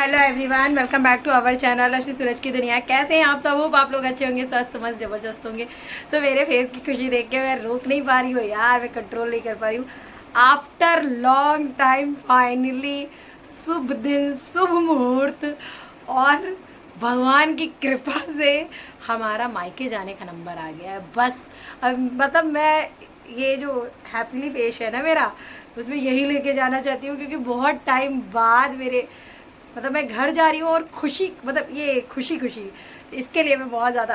Hello everyone, welcome back to our channel Rashmi Suraj की दुनिया। कैसे हैं आप सब? होप आप लोग अच्छे होंगे, स्वस्थ मस्त जबरदस्त होंगे। सो मेरे फेस की खुशी देख के मैं रोक नहीं पा रही हूँ यार, मैं कंट्रोल नहीं कर पा रही हूँ। आफ्टर लॉन्ग टाइम फाइनली शुभ दिन, शुभ मुहूर्त और भगवान की कृपा से हमारा मायके जाने का नंबर आ गया है। बस अब मतलब मैं ये जो हैप्पीली फेस है ना मेरा, उसमें यही लेके जाना चाहती हूँ, क्योंकि बहुत टाइम बाद मेरे मतलब मैं घर जा रही हूँ और खुशी, मतलब ये खुशी खुशी, इसके लिए मैं बहुत ज़्यादा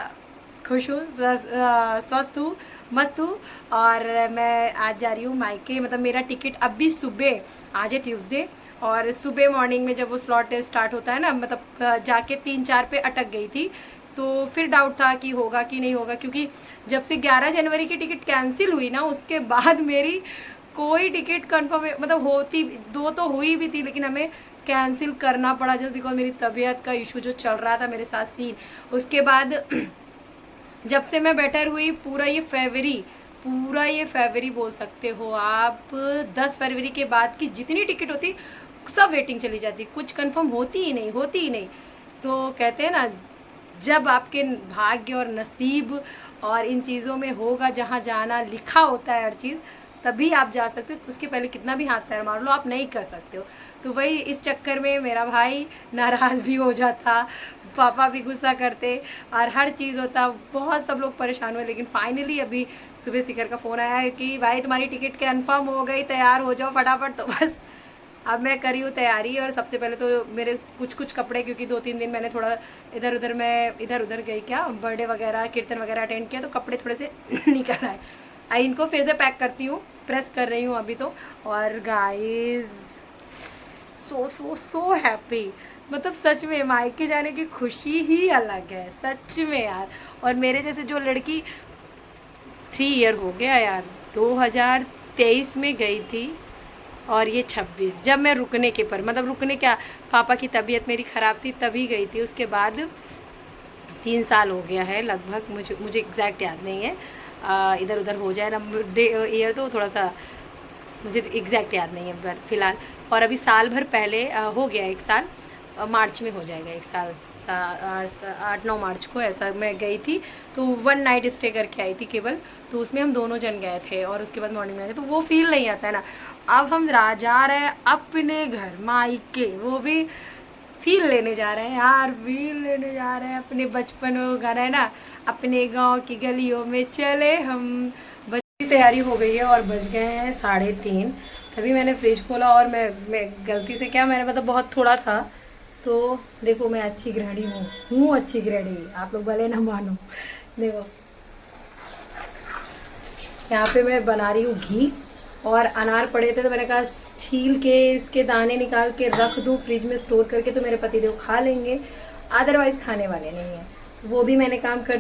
खुश हूँ, स्वस्थ हूँ, मस्त हूँ। और मैं आज जा रही हूँ मायके। मतलब मेरा टिकट अभी सुबह, आज है ट्यूसडे, और सुबह मॉर्निंग में जब वो स्लॉट स्टार्ट होता है ना, मतलब जाके 3-4 पे अटक गई थी। तो फिर डाउट था कि होगा कि नहीं होगा, क्योंकि जब से 11 जनवरी की टिकट कैंसिल हुई ना, उसके बाद मेरी कोई टिकट कंफर्म, मतलब होती दो तो हुई भी थी, लेकिन हमें कैंसिल करना पड़ा जस्ट बिकॉज मेरी तबीयत का इशू जो चल रहा था मेरे साथ सीन। उसके बाद जब से मैं बेटर हुई, पूरा ये फेवरी बोल सकते हो आप, 10 फरवरी के बाद की जितनी टिकट होती सब वेटिंग चली जाती, कुछ कंफर्म होती ही नहीं। तो कहते हैं ना, जब आपके भाग्य और नसीब और इन चीज़ों में होगा, जहाँ जाना लिखा होता है हर चीज़, तभी आप जा सकते हो। उसके पहले कितना भी हाथ पैर मार लो, आप नहीं कर सकते हो। तो वही इस चक्कर में मेरा भाई नाराज़ भी हो जाता, पापा भी गुस्सा करते, और हर चीज़ होता, बहुत सब लोग परेशान हुए। लेकिन फाइनली अभी सुबह शिखर का फ़ोन आया है कि भाई तुम्हारी टिकट कन्फर्म हो गई, तैयार हो जाओ फटाफट। तो बस अब मैं करी हूँ तैयारी। और सबसे पहले तो मेरे कुछ कपड़े, क्योंकि 2-3 दिन मैंने थोड़ा इधर उधर गई, क्या बर्थडे वगैरह कीर्तन वगैरह अटेंड किया, तो कपड़े थोड़े से निकल आए। इनको फिर से पैक करती हूँ, प्रेस कर रही हूँ अभी तो। और गाइस, सो हैप्पी, मतलब सच में मायके जाने की खुशी ही अलग है, सच में यार। और मेरे जैसे जो लड़की 3 ईयर हो गया यार, 2023 में गई थी, और ये 26 जब मैं रुकने के पर, मतलब रुकने क्या, पापा की तबीयत मेरी ख़राब थी तभी गई थी। उसके बाद 3 साल हो गया है लगभग, मुझे एग्जैक्ट याद नहीं है, इधर उधर हो जाए ना डे ईयर, तो थोड़ा सा मुझे एग्जैक्ट याद नहीं है पर फिलहाल। और अभी साल भर पहले हो गया 1 साल, मार्च में हो जाएगा 1 साल, 8-9 मार्च को ऐसा मैं गई थी। तो 1 नाइट स्टे करके आई थी केवल, तो उसमें हम दोनों जन गए थे, और उसके बाद मॉर्निंग में आए थे, तो वो फील नहीं आता है ना। अब हम जा रहे हैं अपने घर मायके, वो भी फील लेने जा रहे हैं यार, फील लेने जा रहे हैं अपने बचपन वो गाना है ना, अपने गांव की गलियों में चले हम। बस की तैयारी हो गई है और बज गए हैं 3:30। तभी मैंने फ्रिज खोला, और मैं गलती से क्या, मैंने मतलब बहुत थोड़ा था। तो देखो, मैं अच्छी गृहिणी हूँ अच्छी गृहिणी, आप लोग भले ना मानो। देखो यहाँ पे मैं बना रही हूँ घी, और अनार पड़े थे तो मैंने कहा छील के इसके दाने निकाल के रख दूँ फ्रिज में स्टोर करके, तो मेरे पतिदेव खा लेंगे, अदरवाइज़ खाने वाले नहीं हैं। वो भी मैंने काम कर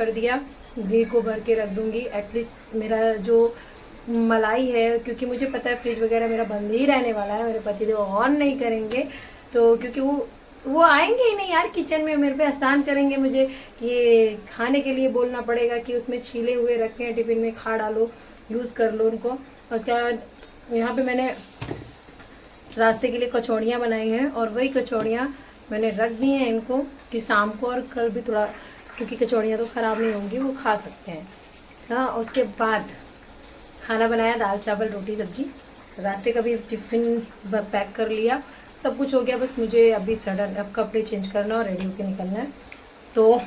दिया, घी को भर के रख दूँगी। एटलीस्ट मेरा जो मलाई है, क्योंकि मुझे पता है फ्रिज वगैरह मेरा बंद ही रहने वाला है, मेरे पतिदेव ऑन नहीं करेंगे। तो क्योंकि वो आएंगे ही नहीं यार किचन में, मेरे पे आसान करेंगे, मुझे ये खाने के लिए बोलना पड़ेगा कि उसमें छीले हुए रखे हैं, टिफिन में खा डालो, यूज़ कर लो उनको। उसके बाद यहाँ पे मैंने रास्ते के लिए कचौड़ियाँ बनाई हैं, और वही कचौड़ियाँ मैंने रख दी हैं इनको कि शाम को और कल भी थोड़ा, क्योंकि कचौड़ियाँ तो ख़राब नहीं होंगी, वो खा सकते हैं। हाँ, उसके बाद खाना बनाया, दाल चावल रोटी सब्जी, रास्ते का भी टिफ़िन पैक कर लिया, सब कुछ हो गया। बस मुझे अभी सडन अब कपड़े चेंज करना और रेडी होकर निकलना है। तो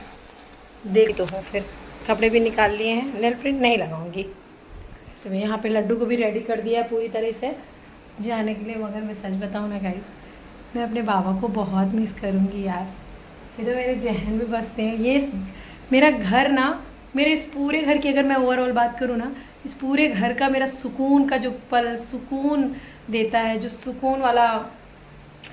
देख तो हूँ, फिर कपड़े भी निकाल लिए हैं, नेल प्रिंट नहीं लगाऊंगी। सब यहाँ पे लड्डू को भी रेडी कर दिया पूरी तरह से जाने के लिए। मगर मैं सच बताऊँ ना गाइस, मैं अपने बाबा को बहुत मिस करूँगी यार। ये तो मेरे जहन में बसते हैं। ये मेरा घर ना, मेरे इस पूरे घर की अगर मैं ओवरऑल बात करूँ ना, इस पूरे घर का मेरा सुकून का जो पल सुकून देता है, जो सुकून वाला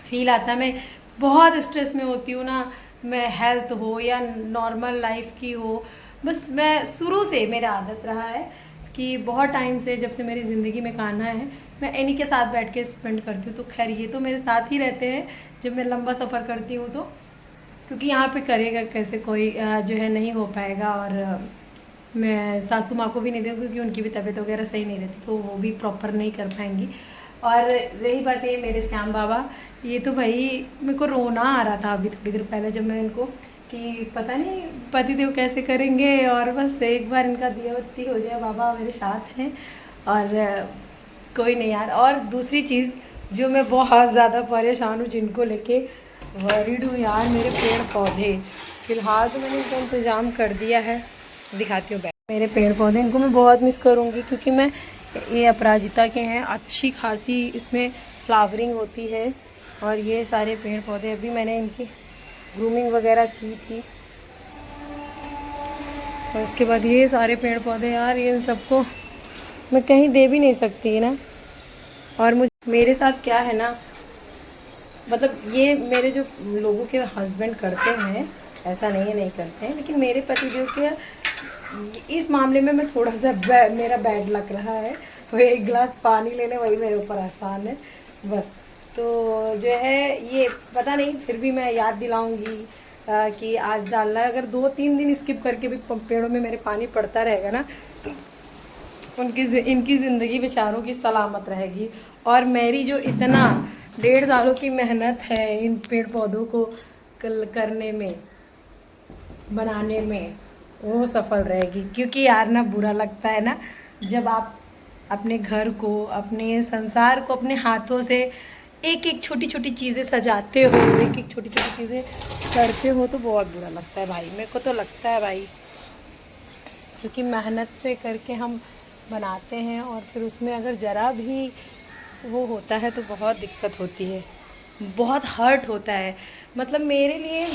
फील आता है। मैं बहुत स्ट्रेस में होती हूँ ना, मैं हेल्थ हो या नॉर्मल लाइफ की हो, बस मैं शुरू से मेरा आदत रहा है कि बहुत टाइम से, जब से मेरी ज़िंदगी में कान्हा है, मैं इन्हीं के साथ बैठ के स्पेंड करती हूँ। तो खैर ये तो मेरे साथ ही रहते हैं जब मैं लंबा सफ़र करती हूँ, तो क्योंकि यहाँ पे करेगा कैसे कोई, जो है नहीं हो पाएगा। और मैं सासू माँ को भी नहीं दूँ, क्योंकि उनकी भी तबीयत वगैरह सही नहीं रहती, तो वो भी प्रॉपर नहीं कर पाएंगी। और रही बात ये मेरे श्याम बाबा, ये तो भाई मेरे को रोना आ रहा था अभी थोड़ी देर पहले जब मैं इनको कि पता नहीं पतिदेव कैसे करेंगे, और बस एक बार इनका दिया बत्ती हो जाए, बाबा मेरे साथ हैं। और कोई नहीं यार। और दूसरी चीज़ जो मैं बहुत ज़्यादा परेशान हूँ जिनको लेके वरीड हूँ यार, मेरे पेड़ पौधे। फिलहाल तो मैंने इनका इंतज़ाम कर दिया है, दिखाती हूँ। मेरे पेड़ पौधे इनको मैं बहुत मिस करूँगी, क्योंकि मैं ये अपराजिता के हैं, अच्छी खासी इसमें फ्लावरिंग होती है। और ये सारे पेड़ पौधे अभी मैंने इनकी ग्रूमिंग वगैरह की थी, और उसके बाद ये सारे पेड़ पौधे यार, ये इन सबको मैं कहीं दे भी नहीं सकती ना। और मेरे साथ क्या है ना, मतलब ये मेरे जो लोगों के हस्बैंड करते हैं, ऐसा नहीं है नहीं करते हैं, लेकिन मेरे पतिदेव के इस मामले में मैं थोड़ा सा मेरा बैड लग रहा है। वो एक गिलास पानी लेने वही मेरे ऊपर आसान है बस। तो जो है ये पता नहीं, फिर भी मैं याद दिलाऊंगी कि आज डालना है। अगर 2-3 दिन स्किप करके भी पेड़ों में मेरे पानी पड़ता रहेगा ना, इनकी ज़िंदगी बेचारों की सलामत रहेगी। और मेरी जो इतना 1.5 सालों की मेहनत है इन पेड़ पौधों को करने में, बनाने में, वो सफल रहेगी। क्योंकि यार ना बुरा लगता है ना जब आप अपने घर को, अपने संसार को अपने हाथों से एक एक छोटी छोटी चीज़ें सजाते हो, एक एक छोटी छोटी चीज़ें करते हो, तो बहुत बुरा लगता है भाई। मेरे को तो लगता है भाई, क्योंकि मेहनत से करके हम बनाते हैं, और फिर उसमें अगर ज़रा भी वो होता है तो बहुत दिक्कत होती है, बहुत हर्ट होता है। मतलब मेरे लिए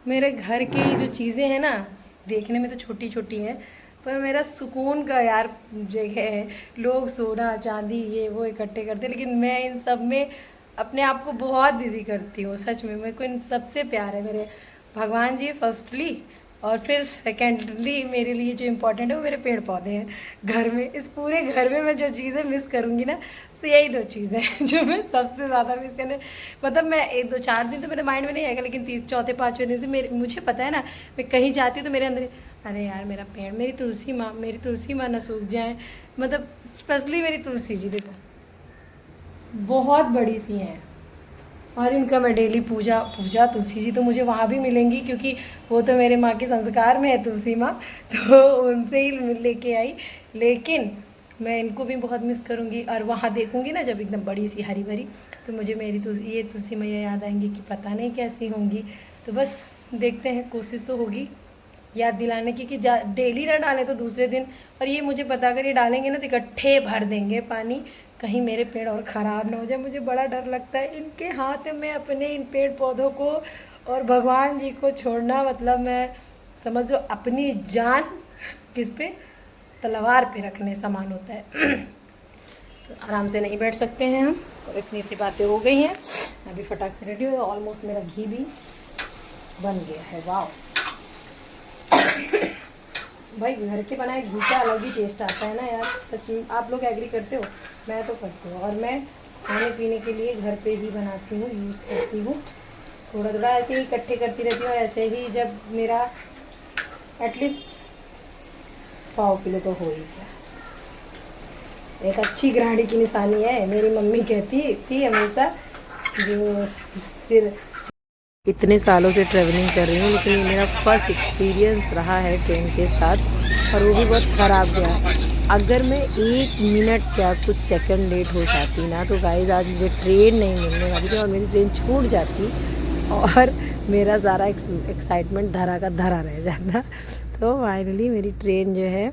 मेरे घर की जो चीज़ें हैं ना, देखने में तो छोटी छोटी हैं, पर मेरा सुकून का यार जगह है। लोग सोना चांदी ये वो इकट्ठे करते हैं, लेकिन मैं इन सब में अपने आप को बहुत बिजी करती हूँ। सच में मेरे को इन सबसे प्यार है, मेरे भगवान जी फर्स्टली, और फिर सेकेंडली मेरे लिए जो इम्पोर्टेंट है वो मेरे पेड़ पौधे हैं। घर में, इस पूरे घर में मैं जो चीज़ें मिस करूँगी ना, तो यही 2 चीज़ें हैं जो मैं सबसे ज़्यादा मिस करने, मतलब मैं 1-2-4 दिन तो मेरे माइंड में नहीं आएगा, लेकिन 4थे-5वें दिन से मुझे पता है ना, मैं कहीं जाती हूँ तो मेरे अंदर अरे यार मेरा पेड़, मेरी तुलसी माँ ना सूख जाए। मतलब स्पेशली मेरी तुलसी जी देखो बहुत बड़ी सी हैं, और इनका मैं डेली पूजा तुलसी जी तो मुझे वहाँ भी मिलेंगी, क्योंकि वो तो मेरे माँ के संस्कार में है तुलसी माँ, तो उनसे ही लेके आई। लेकिन मैं इनको भी बहुत मिस करूँगी, और वहाँ देखूँगी ना जब एकदम बड़ी सी हरी भरी, तो मुझे मेरी ये तुलसी मैया याद आएंगी कि पता नहीं कैसी होंगी। तो बस देखते हैं, कोशिश तो होगी याद दिलाने की कि डेली ना डालें तो दूसरे दिन। और ये मुझे पता, अगर ये डालेंगे ना तो इकट्ठे भर देंगे पानी, कहीं मेरे पेड़ और ख़राब ना हो जाए। मुझे बड़ा डर लगता है इनके हाथ में अपने इन पेड़ पौधों को और भगवान जी को छोड़ना, मतलब मैं समझ लो अपनी जान किस पे, तलवार पे रखने समान होता है। तो आराम से नहीं बैठ सकते हैं हम, तो इतनी सी बातें हो गई हैं। अभी फटाक से रेडी हो, ऑलमोस्ट मेरा घी भी बन गया है। वाह भाई, घर के बनाए घी का अलग ही टेस्ट आता है ना यार, सच में। आप लोग एग्री करते हो? मैं तो करती हूँ, और मैं खाने पीने के लिए घर पे ही बनाती हूँ, यूज़ करती हूँ। थोड़ा थोड़ा ऐसे ही इकट्ठे करती रहती हूँ, और ऐसे ही जब मेरा एटलीस्ट 1 किलो तो हो ही गया। एक अच्छी गृहिणी की निशानी है, मेरी मम्मी कहती थी हमेशा, जो सिर इतने सालों से ट्रैवलिंग कर रही हूँ, लेकिन ये मेरा फर्स्ट एक्सपीरियंस रहा है ट्रेन के साथ, और वो भी बहुत ख़राब गया। अगर मैं 1 मिनट क्या कुछ सेकंड लेट हो जाती ना, तो गाइस आज मुझे ट्रेन नहीं मिलने वाली थी, और मेरी ट्रेन छूट जाती, और मेरा सारा एक्साइटमेंट धरा का धरा रह जाता। तो फाइनली मेरी ट्रेन जो है,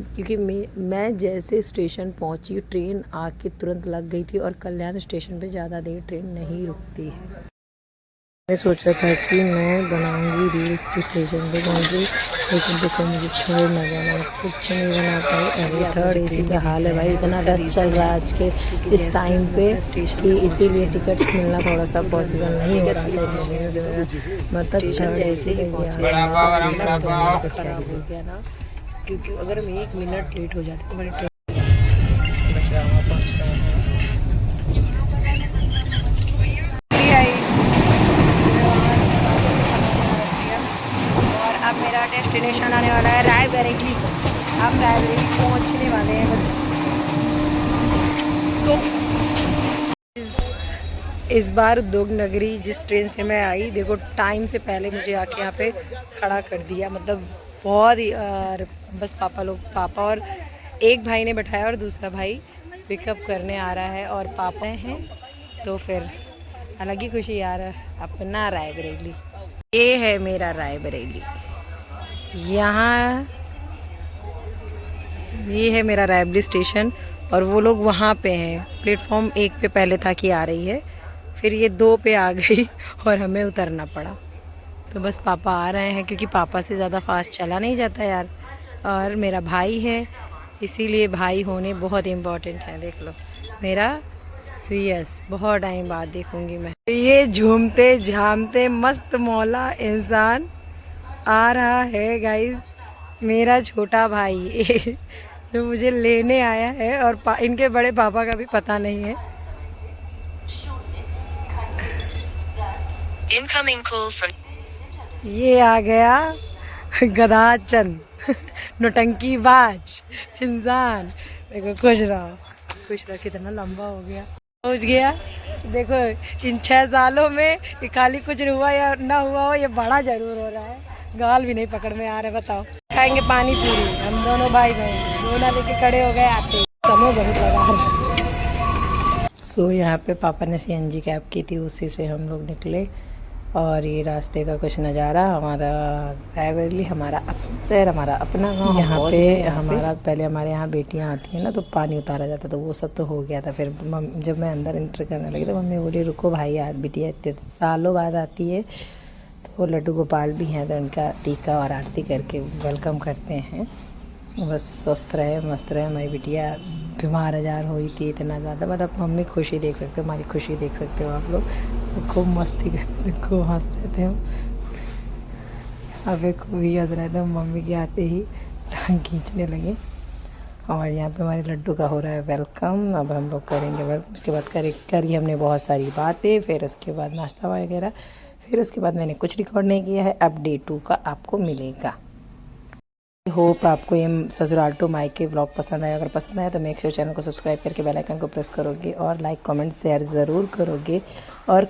क्योंकि मैं जैसे स्टेशन पहुंची, ट्रेन आके तुरंत लग गई थी, और कल्याण स्टेशन पे ज़्यादा देर ट्रेन नहीं रुकती है। मैं सोचा था कि मैं बनाऊंगी रील्स स्टेशन पे कहीं से, लेकिन देखो मुझे छोड़ ना जाना, कुछ नहीं बना पाई। अरे 3rd AC का हाल है भाई, इतना रश चल रहा है आज के इस टाइम पे कि इसीलिए टिकट्स मिलना थोड़ा सा पॉसिबल नहीं हो रहा था। मतलब जैसे ही खराब हो गया ना, क्योंकि अगर हम 1 मिनट लेट हो जाती तो मेरी ट्रेन बच रहा हुआ पहुँच रहा है। अब मेरा डेस्टिनेशन आने वाला है रायबरेली। हम रायबरेली पहुंचने वाले हैं, बस सो इस बार उद्योग नगरी जिस ट्रेन से मैं आई, देखो टाइम से पहले मुझे आके यहाँ पे खड़ा कर दिया, मतलब बहुत ही यार। बस पापा और एक भाई ने बैठाया और दूसरा भाई पिकअप करने आ रहा है और पापा हैं, तो फिर अलग ही खुशी यार। अपना रायबरेली, ये है मेरा रायबरेली। यहाँ ये है मेरा रायबरेली स्टेशन और वो लोग वहाँ पे हैं। प्लेटफॉर्म 1 पे पहले था कि आ रही है, फिर ये 2 पे आ गई और हमें उतरना पड़ा। तो बस पापा आ रहे हैं क्योंकि पापा से ज़्यादा फास्ट चला नहीं जाता यार। और मेरा भाई है, इसीलिए भाई होने बहुत इम्पोर्टेंट है। देख लो मेरा सुयस, बहुत टाइम बाद देखूंगी मैं। ये झूमते झामते मस्त मौला इंसान आ रहा है गाइस, मेरा छोटा भाई जो मुझे लेने आया है और इनके बड़े पापा का भी पता नहीं है। Incoming call from... ये आ गया गदाचंद नौटंकीबाज इंसान। देखो खुश रहो, कितना लंबा हो गया, पहुंच गया। देखो इन 6 सालों में ये खाली कुछ हुआ या ना हुआ हो, ये बड़ा जरूर हो रहा है। गाल भी नहीं पकड़ में आ रहा है। बताओ, खाएंगे पानी पूरी हम दोनों भाई बहन, दोना लेके खड़े हो गए आते। समय बहुत लगा रहा। सो यहाँ पे पापा ने CNG कैब की थी, उसी से हम लोग निकले। और ये रास्ते का कुछ नज़ारा, हमारा रायबरेली हमारा अपना शहर, हमारा अपना गाँव। यहाँ पे हमारा पहले हमारे यहाँ बेटियाँ आती हैं ना, तो पानी उतारा जाता, तो वो सब तो हो गया था। फिर जब मैं अंदर एंटर करने लगी तो मम्मी बोली रुको भाई, यार बिटिया इतने सालों बाद आती है। तो लड्डू गोपाल भी हैं, तो उनका टीका और आरती करके वेलकम करते हैं। बस स्वस्थ रहे मस्त रहे। हमारी बिटिया बीमार हजार हुई थी इतना ज़्यादा, मतलब मम्मी खुशी देख सकते हो, हमारी खुशी देख सकते हो आप लोग। खूब मस्ती करते थे, खूब हंस रहे थे हम यहाँ पे, खूब ही हंस रहे थे। मम्मी के आते ही टांग खींचने लगे। और यहाँ पे हमारे लड्डू का हो रहा है वेलकम। अब हम लोग करेंगे वेलकम। उसके बाद करी हमने बहुत सारी बातें, फिर उसके बाद नाश्ता वगैरह, फिर उसके बाद मैंने कुछ रिकॉर्ड नहीं किया है। अब डे 2 का आपको मिलेगा। होप आपको ये ससुराल टू मायके व्लॉग पसंद आया। अगर पसंद आया तो मेक श्योर चैनल को सब्सक्राइब करके बेल आइकन को प्रेस करोगे और लाइक कमेंट शेयर ज़रूर करोगे। और